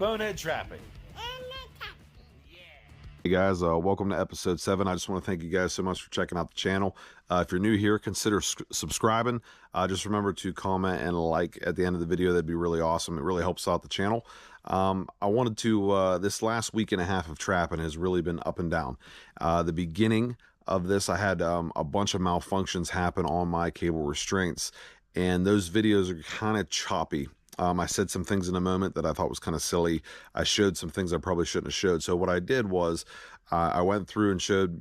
bonehead trapping. Hey guys, welcome to episode 7. I just want to thank you guys so much for checking out the channel. If you're new here, consider subscribing. Just remember to comment and like at the end of the video. That'd be really awesome. It really helps out the channel. I wanted to, this last week and a half of trapping has really been up and down. The beginning of this, I had a bunch of malfunctions happen on my cable restraints, and those videos are kind of choppy. I said some things in a moment that I thought was kind of silly. I showed some things I probably shouldn't have showed. So what I did was I went through and showed,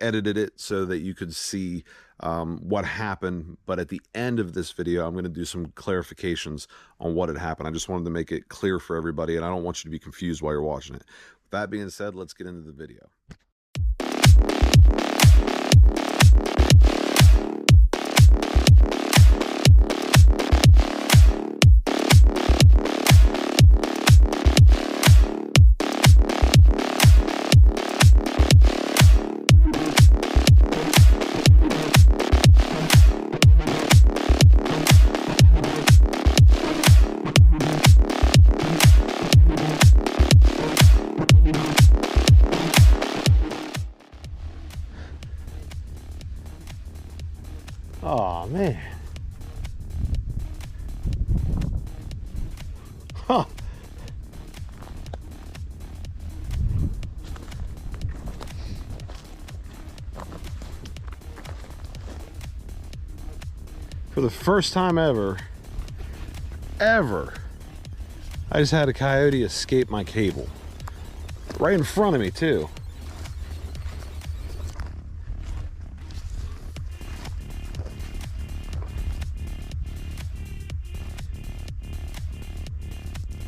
edited it so that you could see what happened. But at the end of this video, I'm going to do some clarifications on what had happened. I just wanted to make it clear for everybody, and I don't want you to be confused while you're watching it. With that being said, let's get into the video. Oh man. Huh. For the first time ever, I just had a coyote escape my cable. Right in front of me too.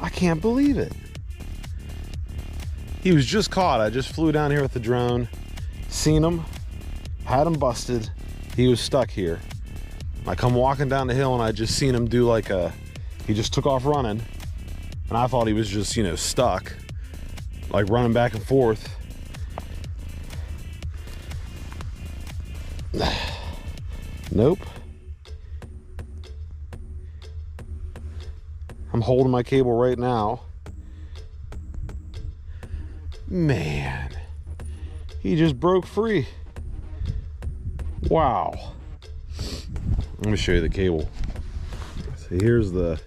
I can't believe it. He was just caught. I just flew down here with the drone, seen him, had him busted. He was stuck here. I come walking down the hill and I just seen him do like he just took off running. And I thought he was just, stuck, like running back and forth. Nope. I'm holding my cable right now. Man, he just broke free. Wow. Let me show you the cable. So here's the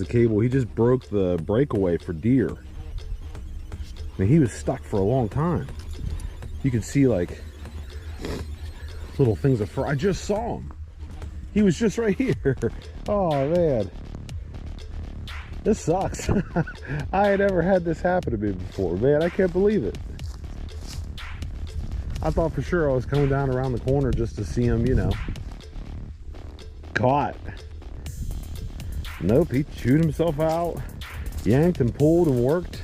cable. He just broke the breakaway for deer. I mean, he was stuck for a long time. You can see like little things of fur. I just saw him. He was just right here. Oh man. This sucks. I had never had this happen to me before. Man, I can't believe it. I thought for sure I was coming down around the corner just to see him, caught. Nope, he chewed himself out, yanked and pulled and worked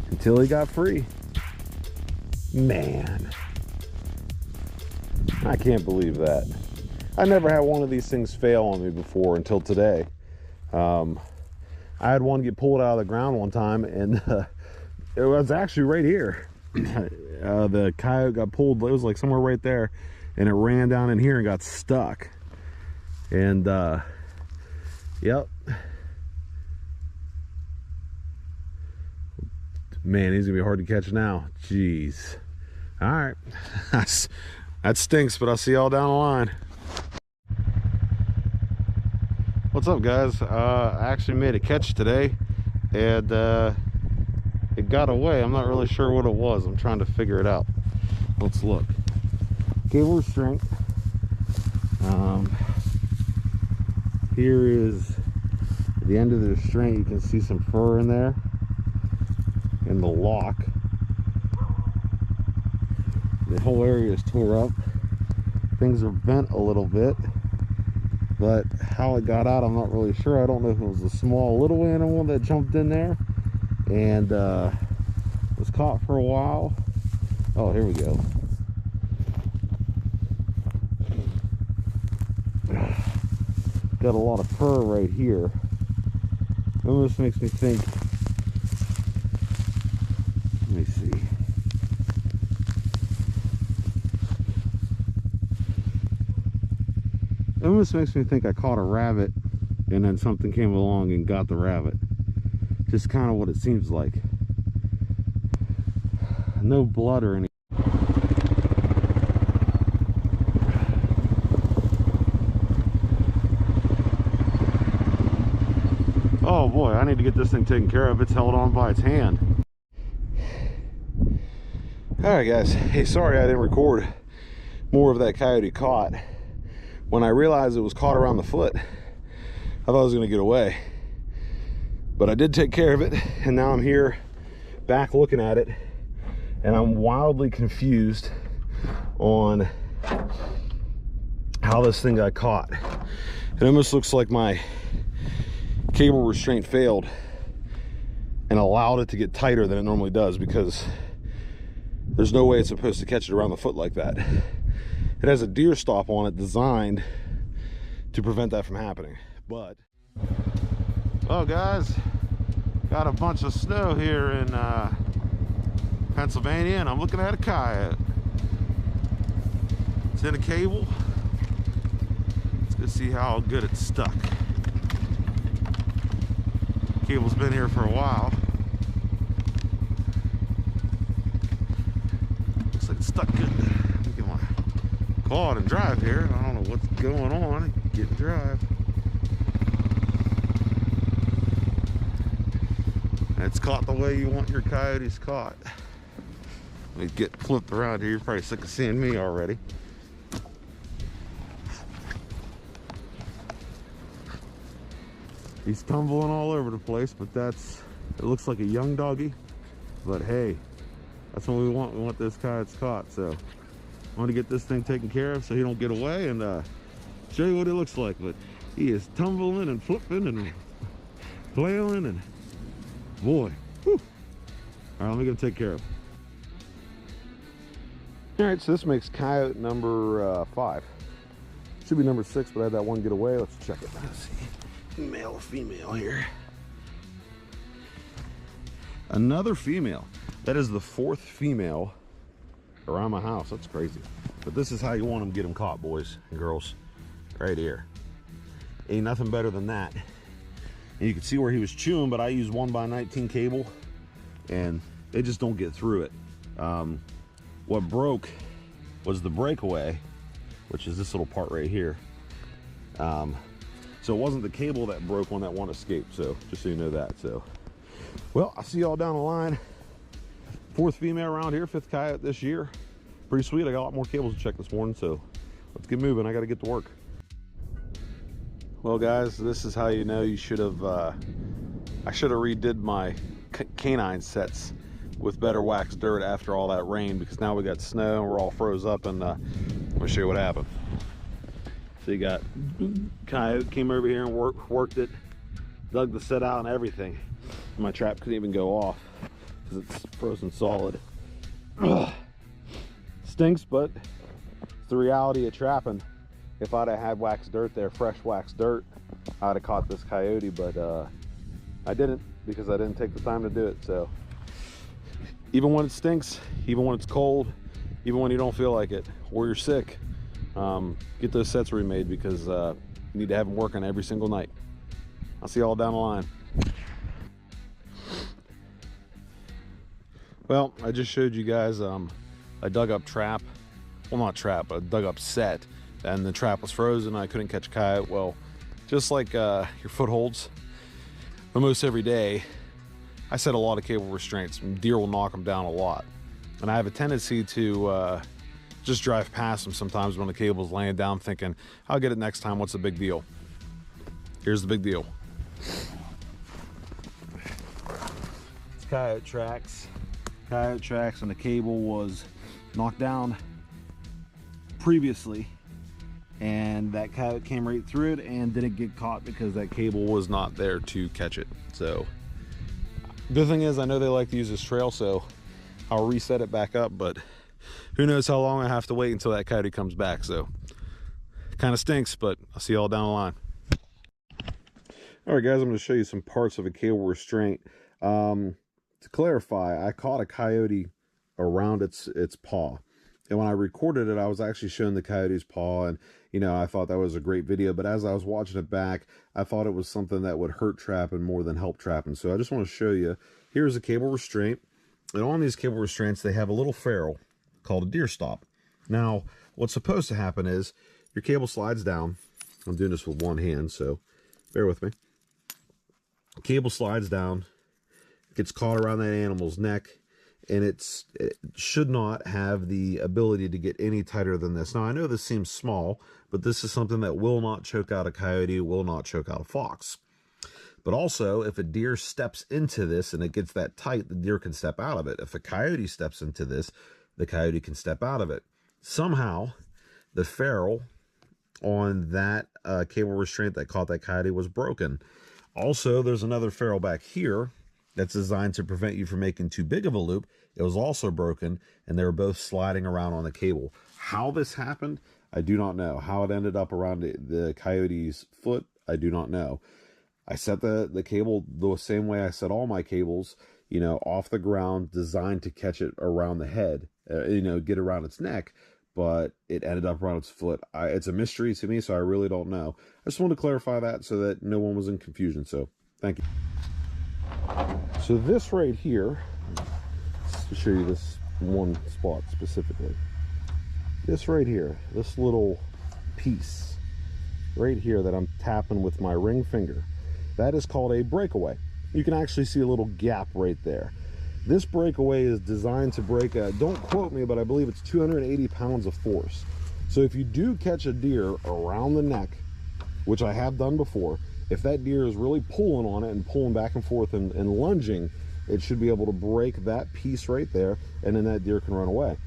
until he got free. Man, I can't believe that. I never had one of these things fail on me before until today. I had one get pulled out of the ground one time, and it was actually right here. The coyote got pulled. It was like somewhere right there, and it ran down in here and got stuck. And yep, man, he's gonna be hard to catch now. Jeez. All right, that stinks, but I'll see y'all down the line. What's up, guys? I actually made a catch today, and it got away. I'm not really sure what it was. I'm trying to figure it out. Let's look. Cable restraint. Here is at the end of the restraint. You can see some fur in there, and the lock. The whole area is tore up. Things are bent a little bit. But how it got out, I'm not really sure. I don't know if it was a small little animal that jumped in there and was caught for a while. Oh, here we go. Got a lot of fur right here. It almost makes me think, let me see. It almost makes me think I caught a rabbit and then something came along and got the rabbit. Just kind of what it seems like. No blood or anything. Oh boy, I need to get this thing taken care of. It's held on by its hand. Alright guys, hey, sorry I didn't record more of that coyote caught. When I realized it was caught around the foot, I thought it was going to get away. But I did take care of it, and now I'm here back looking at it, and I'm wildly confused on how this thing got caught. It almost looks like my cable restraint failed and allowed it to get tighter than it normally does, because there's no way it's supposed to catch it around the foot like that. It has a deer stop on it designed to prevent that from happening. But well guys, got a bunch of snow here in Pennsylvania, and I'm looking at a coyote. It's in a cable. Let's go see how good it's stuck. Cable's been here for a while. Looks like it's stuck good. Let me get my claw and drive here. I don't know what's going on. Get and drive. And it's caught the way you want your coyotes caught. Let me get flipped around here. You're probably sick of seeing me already. He's tumbling all over the place, but it looks like a young doggy. But hey, that's what we want. We want those coyotes caught. So I want to get this thing taken care of so he don't get away, and show you what it looks like. But he is tumbling and flipping and flailing, and boy, whew. All right, let me go take care of him. All right, so this makes coyote number 5. Should be number 6, but I had that one get away. Let's check it. Let's see, male or female here. Another female. That is the 4th female around my house. That's crazy. But this is how you want them to get them caught, boys and girls. Right here. Ain't nothing better than that. And you can see where he was chewing, but I used 1x19 cable, and they just don't get through it. What broke was the breakaway, which is this little part right here. So it wasn't the cable that broke on that one escape, so just so you know that. So, well, I'll see y'all down the line. 4th female around here, 5th coyote this year. Pretty sweet. I got a lot more cables to check this morning, so let's get moving. I got to get to work. Well guys, this is how you know you should have I should have redid my canine sets with better wax dirt after all that rain, because now we got snow and we're all froze up, and I'm gonna show you what happened. So you got coyote came over here and worked it, dug the set out and everything. My trap couldn't even go off because it's frozen solid. Ugh. Stinks, but it's the reality of trapping. If I'd have had wax dirt there, fresh wax dirt, I'd have caught this coyote, but I didn't, because I didn't take the time to do it. So even when it stinks, even when it's cold, even when you don't feel like it, or you're sick, get those sets remade, because you need to have them working every single night. I'll see you all down the line. Well, I just showed you guys a dug up trap. Well, not trap, but a dug up set. And the trap was frozen. I couldn't catch a coyote. Well, just like your footholds, almost every day, I set a lot of cable restraints. Deer will knock them down a lot. And I have a tendency to just drive past them sometimes when the cable's laying down, thinking, I'll get it next time, what's the big deal? Here's the big deal. It's coyote tracks. Coyote tracks, and the cable was knocked down previously, and that coyote came right through it and didn't get caught because that cable was not there to catch it. So the thing is, I know they like to use this trail, so I'll reset it back up, but who knows how long I have to wait until that coyote comes back. So kind of stinks, but I'll see y'all down the line. All right guys, I'm going to show you some parts of a cable restraint. To clarify, I caught a coyote around its paw. And when I recorded it, I was actually showing the coyote's paw, and I thought that was a great video. But as I was watching it back, I thought it was something that would hurt trapping more than help trapping. So I just want to show you. Here's a cable restraint, and on these cable restraints, they have a little ferrule called a deer stop. Now, what's supposed to happen is your cable slides down. I'm doing this with one hand, so bear with me. Cable slides down, gets caught around that animal's neck, and it should not have the ability to get any tighter than this. Now, I know this seems small, but this is something that will not choke out a coyote, will not choke out a fox. But also, if a deer steps into this and it gets that tight, the deer can step out of it. If a coyote steps into this, the coyote can step out of it. Somehow, the ferrule on that cable restraint that caught that coyote was broken. Also, there's another ferrule back here that's designed to prevent you from making too big of a loop. It was also broken, and they were both sliding around on the cable. How this happened, I do not know. How it ended up around the coyote's foot, I do not know. I set the cable the same way I set all my cables, off the ground, designed to catch it around the head, get around its neck, but it ended up around its foot. It's a mystery to me, so I really don't know. I just wanted to clarify that so that no one was in confusion, so thank you. So this right here, to show you this one spot specifically, this right here, this little piece right here that I'm tapping with my ring finger, that is called a breakaway. You can actually see a little gap right there. This breakaway is designed to break don't quote me, but I believe it's 280 pounds of force. So if you do catch a deer around the neck, which I have done before, if that deer is really pulling on it and pulling back and forth and lunging, it should be able to break that piece right there, and then that deer can run away.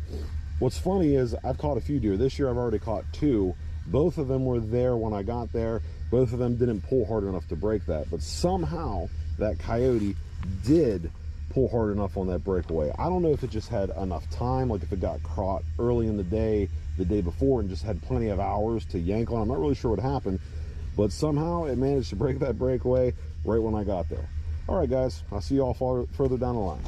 What's funny is I've caught a few deer. This year I've already caught 2. Both of them were there when I got there. Both of them didn't pull hard enough to break that, but somehow that coyote did pull hard enough on that breakaway. I don't know if it just had enough time, like if it got caught early in the day before, and just had plenty of hours to yank on. I'm not really sure what happened, but somehow it managed to break that breakaway right when I got there. All right, guys, I'll see you all further down the line.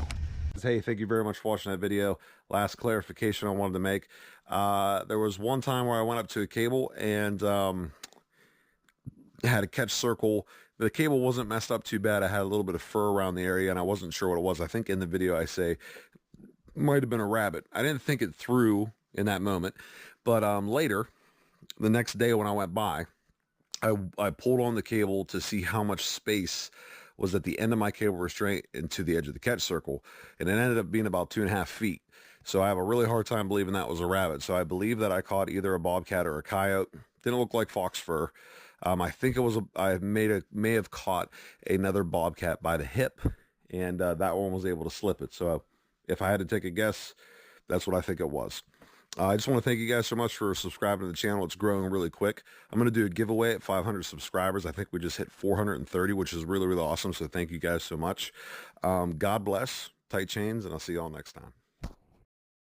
Hey, thank you very much for watching that video. Last clarification I wanted to make. There was one time where I went up to a cable and had a catch circle. The cable wasn't messed up too bad. I had a little bit of fur around the area, and I wasn't sure what it was. I think in the video I say it might have been a rabbit. I didn't think it through in that moment, but later, the next day when I went by, I pulled on the cable to see how much space was at the end of my cable restraint and to the edge of the catch circle, and it ended up being about 2.5 feet. So I have a really hard time believing that was a rabbit. So I believe that I caught either a bobcat or a coyote. Didn't look like fox fur. I think it was I may have caught another bobcat by the hip, and that one was able to slip it. So if I had to take a guess, that's what I think it was. I just want to thank you guys so much for subscribing to the channel. It's growing really quick. I'm going to do a giveaway at 500 subscribers. I think we just hit 430, which is really, really awesome. So thank you guys so much. God bless, tight chains, and I'll see y'all next time.